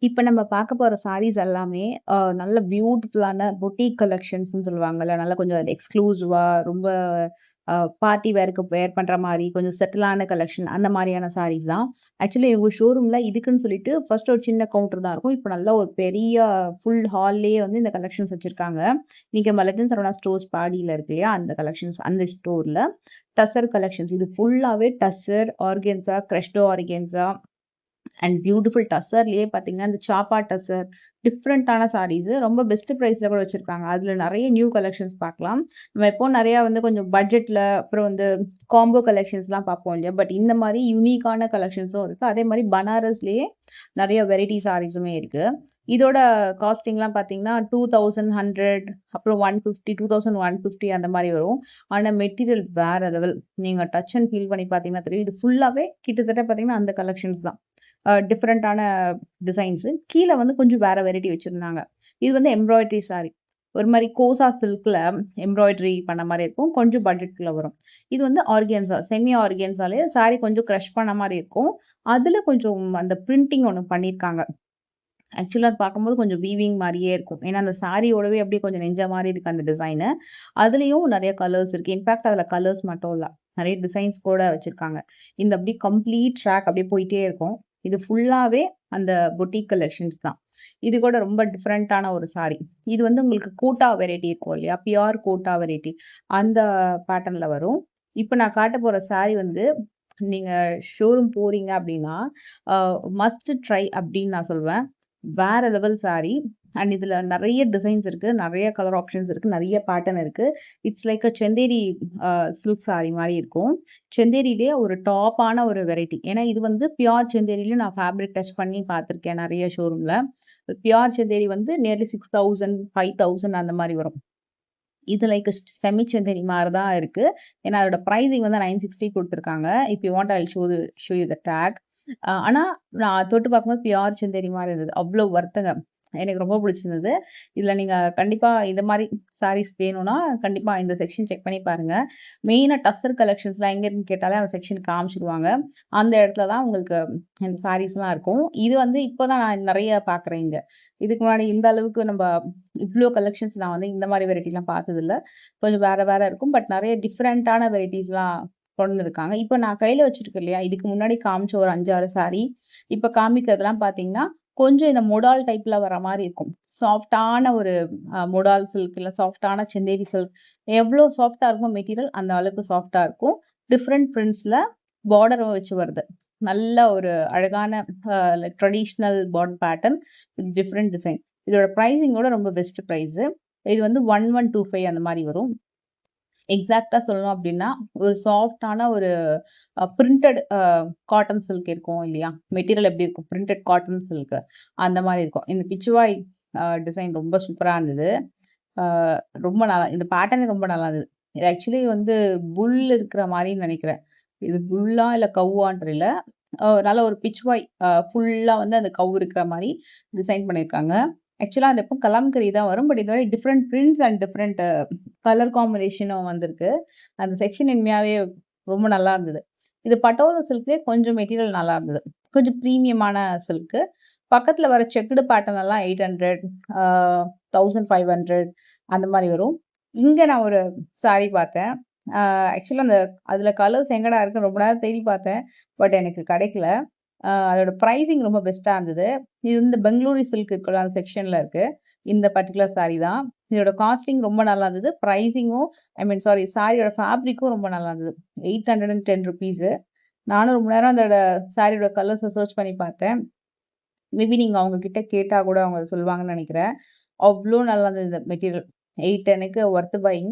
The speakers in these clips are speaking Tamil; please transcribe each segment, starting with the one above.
இப்ப நம்ம பார்க்க போற சாரீஸ் எல்லாமே நல்ல பியூட்டிஃபுல்லான பொட்டிக் கலெக்ஷன்ஸ்ன்னு சொல்லுவாங்கல்ல. நல்லா கொஞ்சம் எக்ஸ்க்ளூசிவா ரொம்ப பார்ட்டி வேருக்கு வேர் பண்ற மாரி, கொஞ்சம் செட்டிலான கலெக்ஷன் அந்த மாரியான சாரீஸ் தான். ஆக்சுவலி இவங்க ஷோரூம்ல இதுக்குன்னு சொல்லிட்டு ஃபர்ஸ்ட் ஒரு சின்ன கவுண்டர் தான் இருக்கும். இப்ப நல்ல ஒரு பெரிய ஃபுல் ஹால்லயே வந்து இந்த கலெக்ஷன்ஸ் வச்சிருக்காங்க. நீங்க லெஜண்ட் சரவணா ஸ்டோர்ஸ் பாடியில இருக்கு இல்லையா? அந்த கலெக்ஷன்ஸ் அந்த ஸ்டோர்ல டசர் கலெக்ஷன்ஸ். இது ஃபுல்லாவே tussar, organza, crushed organza and beautiful டசர்லயே பார்த்தீங்கன்னா, இந்த சாப்பா டசர் டிஃப்ரெண்ட்டான சாரீஸ் ரொம்ப பெஸ்ட் பிரைஸ்ல கூட வச்சிருக்காங்க. அதுல நெறைய நியூ கலெக்ஷன்ஸ் பார்க்கலாம். நம்ம எப்பவும் நெறைய வந்து கொஞ்சம் பட்ஜெட்ல அப்புறம் வந்து காம்போ கலெக்ஷன்ஸ்லாம் பார்ப்போம் இல்லையா? பட் இந்த மாரி யூனிக்கான கலெக்ஷன்ஸும் இருக்கு. அதே மாரி பனாரஸ்லயே நெறைய வெரைட்டி சாரீஸுமே இருக்கு. இதோட காஸ்டிங்லாம் பார்த்தீங்கன்னா, 2100 அப்புறம் 150, 2150 அந்த மாரி வரும். ஆனா மெட்டீரியல் வேற லெவல். நீங்க டச் அண்ட் ஃபீல் பண்ணி பார்த்தீங்கன்னா தெரியும். இது ஃபுல்லாவே கிட்டத்தட்ட பார்த்தீங்கன்னா, அந்த கலெக்ஷன்ஸ் தான். டிஃப்ரெண்ட்டான டிசைன்ஸு. கீழ வந்து கொஞ்சம் வேற வெரைட்டி வச்சிருந்தாங்க. இது வந்து எம்ப்ராய்டரி சாரி. ஒரு மாரி கோசா சில்க்ல எம்ப்ராய்டரி பண்ண மாரி இருக்கும். கொஞ்சம் பட்ஜெட்குள்ள வரும். இது வந்து ஆர்கன்ஸா, செமி ஆர்கன்ஸாலயே சாரி கொஞ்சம் கிரஷ் பண்ண மாரி இருக்கும். அதுல கொஞ்சம் அந்த பிரிண்டிங் ஒண்ணு பண்ணியிருக்காங்க. ஆக்சுவலா அது பார்க்கும்போது கொஞ்சம் வீவிங் மாரியே இருக்கும். ஏன்னா, அந்த சாரியோடவே அப்படியே கொஞ்சம் நெஞ்ச மாரி இருக்கு அந்த டிசைனு. அதுலயும் நெறைய கலர்ஸ் இருக்கு. இன்ஃபாக்ட் அதுல கலர்ஸ் மட்டும் இல்ல. நெறைய டிசைன்ஸ் கூட வச்சிருக்காங்க. இந்த அப்படியே கம்ப்ளீட் ட்ராக் அப்படியே போயிட்டே இருக்கும். இது ஃபுல்லாவே அந்த பொட்டிக் கலெக்ஷன்ஸ் தான். இது கூட ரொம்ப டிஃபரெண்ட்டான ஒரு சாரி. இது வந்து உங்களுக்கு கோட்டா வெரைட்டி இருக்கும் இல்லையா? Pure Kota variety. அந்த பேட்டர்ன்ல வரும். இப்ப நான் காட்டப் போற சாரி வந்து நீங்க ஷோரூம் போறீங்க அப்படின்னா, மஸ்ட் ட்ரை அப்படின்னு நான் சொல்வேன். வேற லெவல் சாரி. அண்ட் இதுல நெறைய டிசைன்ஸ் இருக்கு. நெறைய கலர் ஆப்ஷன்ஸ் இருக்கு. நெறைய பேட்டர்ன் இருக்கு. It's like a Chanderi silk sorry மாரி இருக்கும். செந்தேரியிலேயே ஒரு டாப்பான ஒரு வெரைட்டி. ஏன்னா இது வந்து பியூர் செந்தேரியிலயும் நான் ஃபேப்ரிக் டச் பண்ணி பார்த்துருக்கேன் நெறைய ஷோரூம்ல. பியூர் செந்தேரி வந்து நியர்லி 6000, 5000 அந்த மாரி வரும். இது லைக் செமி செந்தேரி மாரி தான் இருக்கு. ஏன்னா அதோட பிரைசிங் வந்து 960 குடுத்துருக்காங்க. If you want I will show you the take. ஆனா நான் தொட்டு பார்க்கும்போது பியூர் செந்தேரி மாரி இருந்தது. அவ்ளோ வொர்த்துங்க. எனக்கு ரொம்ப பிடிச்சிருந்தது. இதுல நீங்க கண்டிப்பா இந்த மாரி சாரீஸ் வேணும்னா, கண்டிப்பா இந்த செக்ஷன் செக் பண்ணி பாருங்க. மெயினா டஸ்ஸர் கலெக்ஷன்ஸ்லாம் எங்க இருக்குன்னு கேட்டாலே அந்த செக்ஷன் காமிச்சுருவாங்க. அந்த இடத்துல தான் உங்களுக்கு இந்த சாரீஸ்லாம் இருக்கும். இது வந்து இப்ப தான் நான் நெறைய பார்க்குறேன் இங்க. இதுக்கு முன்னாடி இந்த அளவுக்கு நம்ப இவ்ளோ கலெக்ஷன்ஸ் நான் வந்து இந்த மாரி வெரைட்டிலாம் பார்த்ததில்ல. கொஞ்சம் வேற வேற இருக்கும். பட் நெறைய டிஃபரெண்ட்டான வெரைட்டீஸ்லாம் கொண்டு வந்திருக்காங்க. இப்ப நான் கையில வச்சிருக்கேன் இல்லையா? இதுக்கு முன்னாடி காமிச்ச ஒரு 5, 6 சாரி. இப்ப காமிக்கிறதெல்லாம் பார்த்தீங்கன்னா, கொஞ்சம் இந்த மொடால் டைப்ல வர மாரி இருக்கும். சாஃப்ட்டான ஒரு மொடால் சில்க் இல்ல சாஃப்ட்டான செந்தேரி சில்க். எவ்ளோ சாஃப்ட்டா இருக்குமோ மெட்டீரியல் அந்த அளவுக்கு சாஃப்ட்டா இருக்கும். டிஃபரெண்ட் பிரிண்ட்ஸ்ல பார்டரும் வச்சு வருது. நல்ல ஒரு அழகான like traditional border pattern with different design. இதோட பிரைசிங்கோட ரொம்ப பெஸ்ட் பிரைஸ். இது வந்து 1125 அந்த மாரி வரும். எக்ஸாக்ட்டா சொல்லணும் அப்படின்னா, ஒரு சாஃப்ட்டான ஒரு பிரிண்டட் காட்டன் சில்க் இருக்கும் இல்லையா? மெட்டீரியல் எப்படி இருக்கும்? பிரிண்டட் காட்டன் சில்க் அந்த மாரி இருக்கும். இந்த பிச்சுவாய் டிசைன் ரொம்ப சூப்பரா இருந்தது. அ ரொம்ப நல்லா இந்த பேட்டர்னே ரொம்ப நல்லா இருந்தது. இது ஆக்சுவலி வந்து புல் இருக்கிற மாரின்னு நெனைக்கிறேன். இது புல்லா இல்ல கவ்வான்னு தெரியல. நல்ல ஒரு பிச்வாய் ஃபுல்லா வந்து அந்த கவ் இருக்கிற மாரி டிசைன் பண்ணியிருக்காங்க. ஆக்சுவலா அந்த எப்பவும் கலம்கரி தான் வரும். பட் இதோட different prints and different colour காம்பினேஷனும் வந்திருக்கு. அந்த செக்ஷன் உண்மையாவே ரொம்ப நல்லா இருந்தது. இது பட்டோலா சில்க்லயே கொஞ்சம் மெட்டீரியல் நல்லா இருந்தது. கொஞ்சம் பிரீமியமான சில்க். பக்கத்துல வர செக்குடு பேட்டர்ன் எல்லாம் 800 ஆ 1500 அந்த மாரி வரும். இங்க நான் ஒரு சாரி பார்த்தேன். ஆக்சுவலா அதுல கலர்ஸ் எங்கடா இருக்குன்னு ரொம்ப நேரம் தேடி பார்த்தேன். பட் எனக்கு கிடைக்கல. அதோட பிரைசிங் ரொம்ப பெஸ்ட்டா இருந்தது. இது வந்து பெங்களூரி சில்க் இருக்குல்ல அந்த செக்ஷன்ல இருக்கு. இந்த பர்ட்டிகுலர் சாரி தான். இதோட காஸ்டிங் ரொம்ப நல்லா இருந்தது. பிரைசிங்கும் ஐ மீன் சாரி சாரியோட ஃபேப்ரிக்கும் ரொம்ப நல்லா இருந்தது. ₹810. நானும் ரொம்ப நேரம் அதோட சாரியோட கலர்ஸ சர்ச் பண்ணி பார்த்தேன். மேபி நீங்க அவங்க கிட்ட கேட்டா கூட அவங்க சொல்லுவாங்கன்னு நெனைக்கிறேன். அவ்ளோ நல்லா இருந்தது இந்த மெட்டீரியல். 810க்கு வொர்த் பையிங்.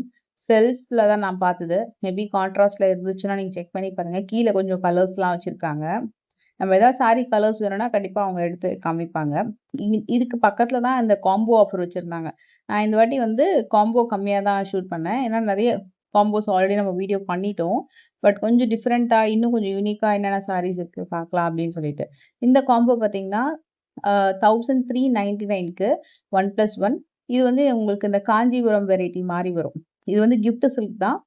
செல்ஃப்ல தான் நான் பார்த்தது. மேபி கான்ட்ராஸ்ட்ல இருந்துச்சுன்னா நீங்க செக் பண்ணி பாருங்க. கீழ கொஞ்சம் கலர்ஸ்லாம் வச்சிருக்காங்க. நம்ம ஏதாவது சாரி கலர்ஸ் வேணும்னா கண்டிப்பா அவங்க எடுத்து காமிப்பாங்க. இதுக்கு பக்கத்துல தான் இந்த காம்போ ஆஃபர் வச்சிருந்தாங்க. நான் இந்த வாட்டி வந்து காம்போ கம்மியா தான் ஷூட் பண்ணேன். ஏன்னா நெறைய காம்போஸ் ஆல்ரெடி நம்ம வீடியோ பண்ணிட்டோம். பட் கொஞ்சம் டிஃபரெண்ட்டா இன்னும் கொஞ்சம் யூனிக்கா என்னென்ன சாரீஸ் இருக்கு பார்க்கலாம் அப்படின்னு சொல்லிட்டு. இந்த காம்போ பார்த்தீங்கன்னா, 1399க்கு 1+1. இது வந்து உங்களுக்கு இந்த காஞ்சிபுரம் வெரைட்டி மாரி வரும். இது வந்து கிஃப்ட் சில்க் தான்.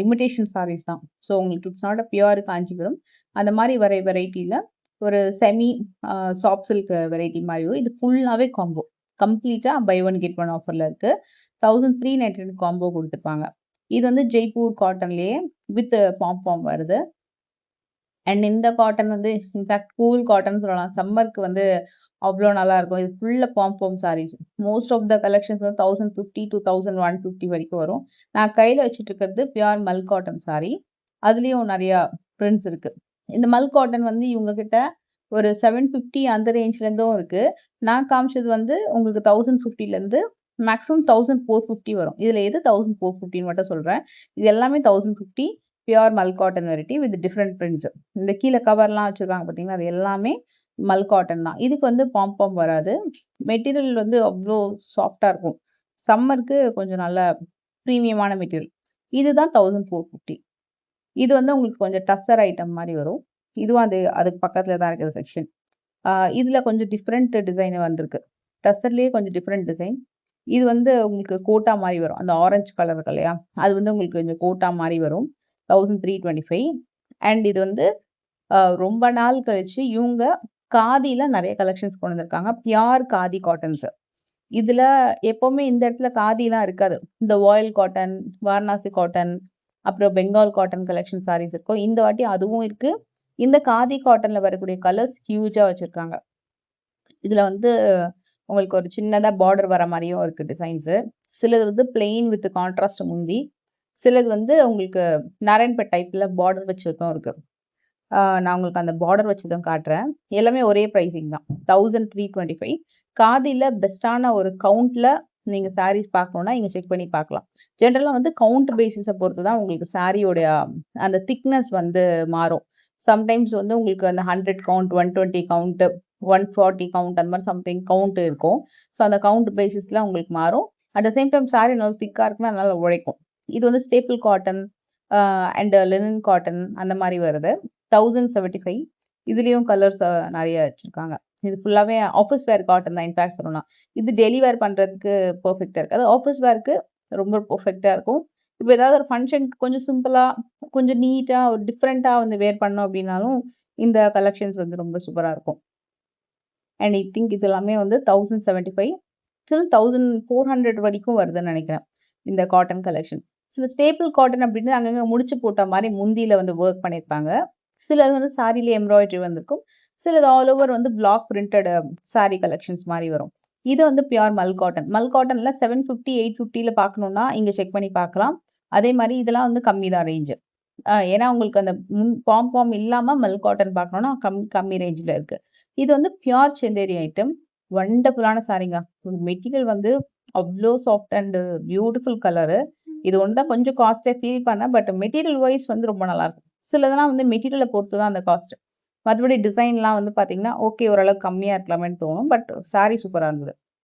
இமிடேஷன் சாரீஸ் தான். ஸோ உங்களுக்கு it's not a pure Kanchipuram. அந்த மாரி வெரைட்டில ஒரு செமி சாஃப்ட் சில்க் வெரைட்டி மாதிரி வரும். இது ஃபுல்லாவே காம்போ. கம்ப்ளீட்டா பை ஒன் கெட் ஒன் ஆஃபர்ல இருக்கு. 1399 காம்போ குடுத்துருப்பாங்க. இது வந்து ஜெய்ப்பூர் காட்டன்லயே வித் பாம் வருது. அண்ட் இந்த காட்டன் வந்து இன்ஃபேக்ட் கூல் காட்டன் சொல்லலாம். சம்மருக்கு வந்து அவ்ளோ நல்லா இருக்கும். இது ஃபுல்லா palm saris. Most of the collections வந்து 1050 to 1150 வரைக்கும் வரும். நான் கையில வச்சுட்டு இருக்கிறது பியூர் மல் காட்டன் சாரி. அதுலயும் நெறைய பிரிண்ட்ஸ் இருக்கு. இந்த மல் காட்டன் வந்து இவங்க கிட்ட ஒரு 750 அந்த ரேஞ்ச்ல இருந்தும் இருக்கு. நான் காமிச்சது வந்து உங்களுக்கு 1050ல இருந்து மேக்ஸிமம் 1450 வரும். இதுல எது 1450 மட்டும் சொல்றேன். இது எல்லாமே 1050 pure Mal cotton variety with different prints. இந்த கீழே கவர்லாம் வச்சிருக்காங்க பார்த்தீங்களா, அது எல்லாமே மல் காட்டன் தான். இதுக்கு வந்து பாம் வராது. மெட்டீரியல் வந்து அவ்வளோ சாஃப்டா இருக்கும். சம்மருக்கு கொஞ்சம் நல்ல ப்ரீமியமான மெட்டீரியல். இதுதான் 1450. இது வந்து உங்களுக்கு கொஞ்சம் டஸ்ஸர் ஐட்டம் மாதிரி வரும். இதுவும் அதுக்கு பக்கத்துல தான் இருக்குது செக்ஷன். இதுல கொஞ்சம் டிஃப்ரெண்ட் டிசைன் வந்திருக்கு. டஸ்ஸர்லயே கொஞ்சம் டிஃப்ரெண்ட் டிசைன். இது வந்து உங்களுக்கு கோட்டா மாதிரி வரும். அந்த ஆரஞ்சு கலர் இருக்கு இல்லையா, அது வந்து உங்களுக்கு கொஞ்சம் கோட்டா மாதிரி வரும். 1325. அண்ட் இது வந்து ரொம்ப நாள் கழிச்சு இவங்க காதியில நிறைய கலெக்ஷன்ஸ் கொண்டு வந்திருக்காங்க. Pure khadi cottons. இதுல எப்பவுமே இந்த இடத்துல காதிலாம் இருக்காது. இந்த வாயில் காட்டன், வாரணாசி காட்டன், அப்புறம் பெங்கால் காட்டன் கலெக்ஷன் சாரீஸ் இருக்கும். இந்த வாட்டி அதுவும் இருக்கு. இந்த காதி காட்டன்ல வரக்கூடிய கலர்ஸ் ஹியூஜா வச்சிருக்காங்க. இதுல வந்து உங்களுக்கு ஒரு சின்னதா பார்டர் வர மாதிரியும் இருக்கு டிசைன்ஸ். சிலது வந்து பிளெயின் வித் கான்ட்ராஸ்ட் முந்தி, சிலது வந்து உங்களுக்கு நாராயண்பேட் டைப்ல பார்டர் வச்சதும் இருக்கு. நான் உங்களுக்கு அந்த பார்டர் வச்சதும் காட்டுறேன். எல்லாமே ஒரே ப்ரைஸிங் தான், 1325. காதியில பெஸ்டான ஒரு கவுண்ட்ல நீங்க சாரீஸ் பார்க்கணும்னா இங்க செக் பண்ணி பார்க்கலாம். ஜென்ரலா வந்து கவுண்ட் பேசிஸை பொறுத்து தான் உங்களுக்கு சாரியோடைய அந்த திக்னஸ் வந்து மாறும். சம்டைம்ஸ் வந்து உங்களுக்கு அந்த 100 கவுண்ட், 120 கவுண்ட், 140 கவுண்ட் அந்த மாதிரி சம்திங் கவுண்ட் இருக்கும். ஸோ அந்த கவுண்ட் பேசிஸ்ல உங்களுக்கு மாறும். At the same time sorry நல்லா திக்கா இருக்குன்னா நல்லா உழைக்கும். இது வந்து stable cotton and linen cotton அந்த மாதிரி வருது. 1075. இதுலயும் கலர்ஸ் நிறைய வச்சிருக்காங்க. இது ஃபுல்லாவே ஆஃபீஸ் வேர் காட்டன் தான். இன்ஃபேக்ட் சொல்லணும், இது டெய்லி வேர் பண்றதுக்கு பெர்ஃபெக்டா இருக்கு. அது ஆஃபீஸ் வேருக்கு ரொம்ப பெர்ஃபெக்டா இருக்கும். இப்போ ஏதாவது ஒரு ஃபங்க்ஷனுக்கு கொஞ்சம் சிம்பிளா, கொஞ்சம் நீட்டா, ஒரு டிஃப்ரெண்டா வந்து வேர் பண்ணோம் அப்படின்னாலும் இந்த கலெக்ஷன்ஸ் வந்து ரொம்ப சூப்பரா இருக்கும். அண்ட் ஐ திங்க் இது எல்லாமே வந்து 1075 till 1400 வரைக்கும் வருதுன்னு நினைக்கிறேன் இந்த காட்டன் கலெக்ஷன். சில ஸ்டேபிள் காட்டன் அப்படின்னு அங்கங்க முடிச்சு போட்ட மாதிரி முந்தியில வந்து ஒர்க் பண்ணியிருப்பாங்க. சிலது வந்து சாரியில எம்ப்ராய்டரி வந்திருக்கும். சிலது ஆல் ஓவர் வந்து பிளாக் பிரிண்டட் சாரி கலெக்ஷன்ஸ் மாதிரி வரும். இது வந்து பியூர் மல் காட்டன். மல் காட்டன்ல 750 850ல பார்க்கணும்னா இங்க செக் பண்ணி பார்க்கலாம். அதே மாதிரி இதெல்லாம் வந்து கம்மி தான் ரேஞ்சு. ஏன்னா உங்களுக்கு அந்த பாம் இல்லாம மல் காட்டன் பார்க்கணும்னா கம்மி ரேஞ்சில் இருக்கு. இது வந்து பியூர் செந்தேரி ஐட்டம். வண்டர்ஃபுல்லான சாரிங்க. மெட்டீரியல் வந்து அவ்வளோ சாஃப்ட் அண்ட் பியூட்டிஃபுல் கலரு. இது ஒன்று தான் கொஞ்சம் காஸ்ட்லியாக ஃபீல் பண்ணேன். பட் மெட்டீரியல் வைஸ் வந்து ரொம்ப நல்லா இருக்கும். சிலதெல்லாம் வந்து மெட்டீரியலை பொறுத்து தான் அந்த காஸ்ட். மற்றபடி டிசைன்லாம் வந்து பார்த்தீங்கன்னா ஓகே, ஓரளவுக்கு கம்மியாக இருக்கலாமேன்னு தோணும். பட் சாரி சூப்பராக இருந்தது.